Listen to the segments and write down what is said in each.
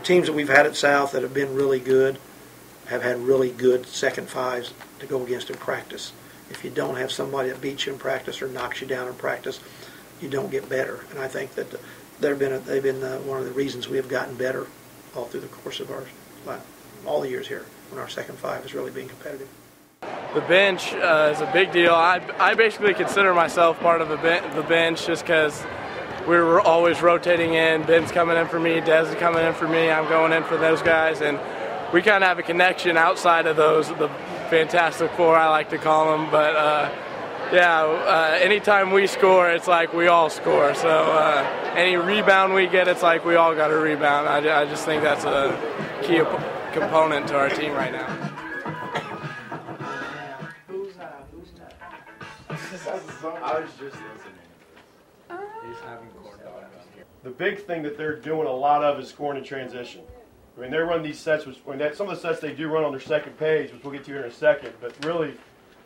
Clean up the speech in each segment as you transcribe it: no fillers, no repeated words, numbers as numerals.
teams that we've had at South that have been really good have had really good second fives to go against in practice. If you don't have somebody that beats you in practice or knocks you down in practice, you don't get better. And I think that they've been one of the reasons we have gotten better all through the course of all the years here when our second five is really being competitive. The bench is a big deal. I basically consider myself part of the bench just because we were always rotating in. Ben's coming in for me, Dez is coming in for me, I'm going in for those guys, and we kind of have a connection outside of those, the Fantastic Four, I like to call them. But anytime we score, it's like we all score. So any rebound we get, it's like we all got a rebound. I just think that's a key component to our team right now. I was just listening to this. He's having corn dogs. The big thing that they're doing a lot of is scoring in transition. I mean, they run these sets, some of the sets they do run on their second page, which we'll get to here in a second, but really,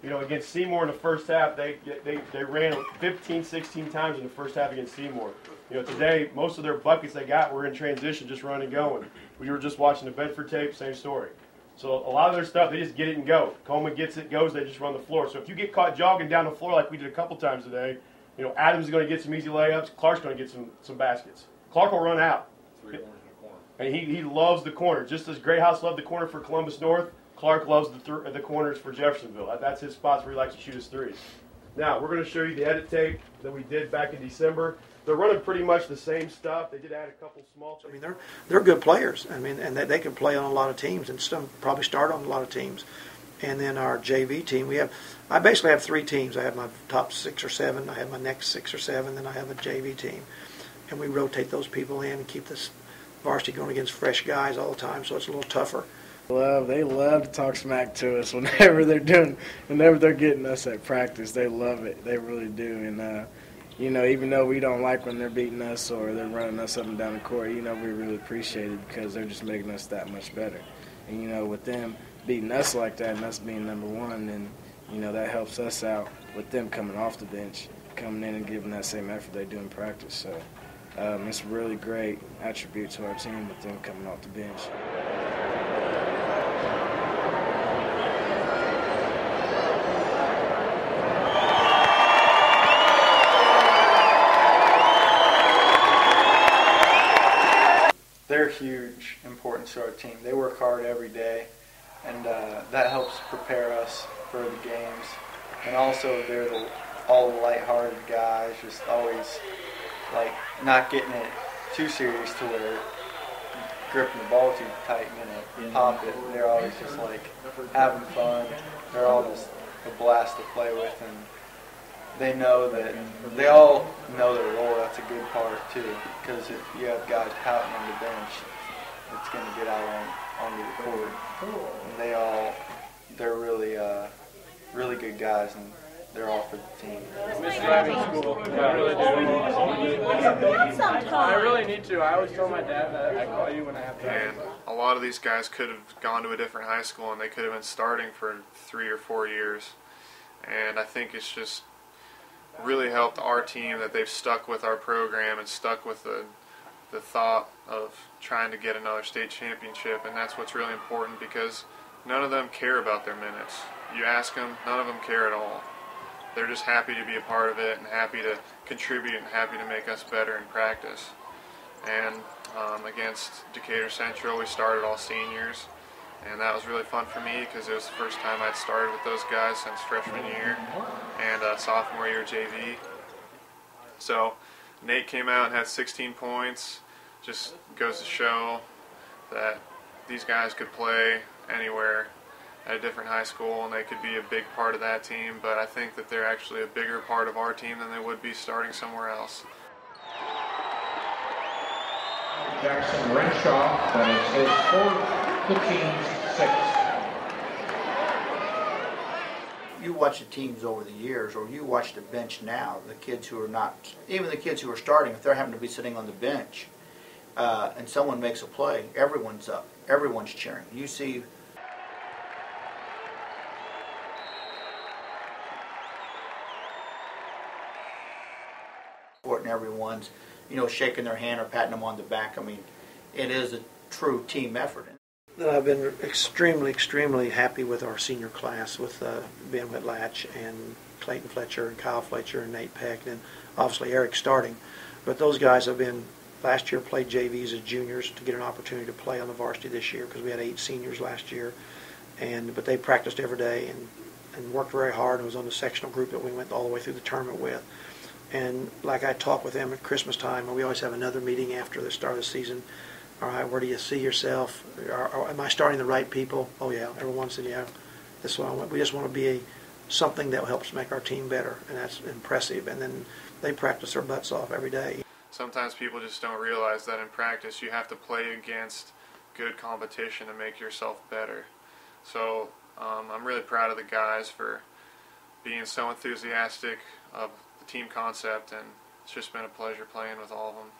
against Seymour in the first half, they ran 15, 16 times in the first half against Seymour. Today, most of their buckets they got were in transition, just running and going. We were just watching the Bedford tape, same story. So a lot of their stuff, they just get it and go. Coleman gets it, goes, they just run the floor. So if you get caught jogging down the floor like we did a couple times today, Adams is going to get some easy layups, Clark's going to get some baskets. Clark will run out. And he loves the corner. Just as Greyhouse loved the corner for Columbus North, Clark loves the corners for Jeffersonville. That's his spots where he likes to shoot his threes. Now, we're going to show you the edit tape that we did back in December. They're running pretty much the same stuff. They did add a couple small things. I mean, they're good players. I mean, and they can play on a lot of teams and probably start on a lot of teams. And then our JV team, I basically have three teams. I have my top 6 or 7. I have my next 6 or 7. Then I have a JV team. And we rotate those people in and keep this varsity going against fresh guys all the time, so it's a little tougher. They love to talk smack to us whenever they're getting us at practice. They love it. They really do. And even though we don't like when they're beating us or they're running us up and down the court, we really appreciate it because they're just making us that much better. And with them beating us like that and us being number one, then that helps us out with them coming off the bench, coming in and giving that same effort they do in practice. So it's a really great attribute to our team with them coming off the bench. They're huge importance to our team. They work hard every day, and that helps prepare us for the games. And also, they're all lighthearted guys, just always not getting it too serious to where gripping the ball too tight and gonna pop it. They're always just having fun. They're all just a blast to play with, and they all know their role. That's a good part too, because if you have guys pouting on the bench, it's going to get out onto the court. And they're really good guys, and they're all for the team. Miss driving school. I really do. I really need to. I always tell my dad that I call you when I have time. And a lot of these guys could have gone to a different high school, and they could have been starting for 3 or 4 years. And I think it's just really helped our team that they've stuck with our program and stuck with the thought of trying to get another state championship, and that's what's really important because none of them care about their minutes. You ask them, none of them care at all. They're just happy to be a part of it and happy to contribute and happy to make us better in practice. And against Decatur Central, we started all seniors, and that was really fun for me because it was the first time I'd started with those guys since freshman year and sophomore year JV. So Nate came out and had 16 points. Just goes to show that these guys could play anywhere at a different high school and they could be a big part of that team, but I think that they're actually a bigger part of our team than they would be starting somewhere else. Jackson Renshaw, that is his fourth, the team's sixth. You watch the teams over the years, or you watch the bench now, the kids who are not, even the kids who are starting, if they're having to be sitting on the bench and someone makes a play, everyone's up, everyone's cheering. You see and everyone's, shaking their hand or patting them on the back. I mean, it is true team effort. I've been extremely happy with our senior class, with Ben Whitlatch and Clayton Fletcher and Kyle Fletcher and Nate Peck, and obviously Eric starting. But those guys have been, last year played JVs as juniors to get an opportunity to play on the varsity this year because we had 8 seniors last year. But they practiced every day and worked very hard and was on the sectional group that we went all the way through the tournament with. And like I talk with them at Christmas time, and we always have another meeting after the start of the season. All right, where do you see yourself? Am I starting the right people? Oh yeah, everyone said yeah. This is what I want. We just want to be something that helps make our team better, and that's impressive. And then they practice their butts off every day. Sometimes people just don't realize that in practice you have to play against good competition to make yourself better. So I'm really proud of the guys for being so enthusiastic of the team concept, and it's just been a pleasure playing with all of them.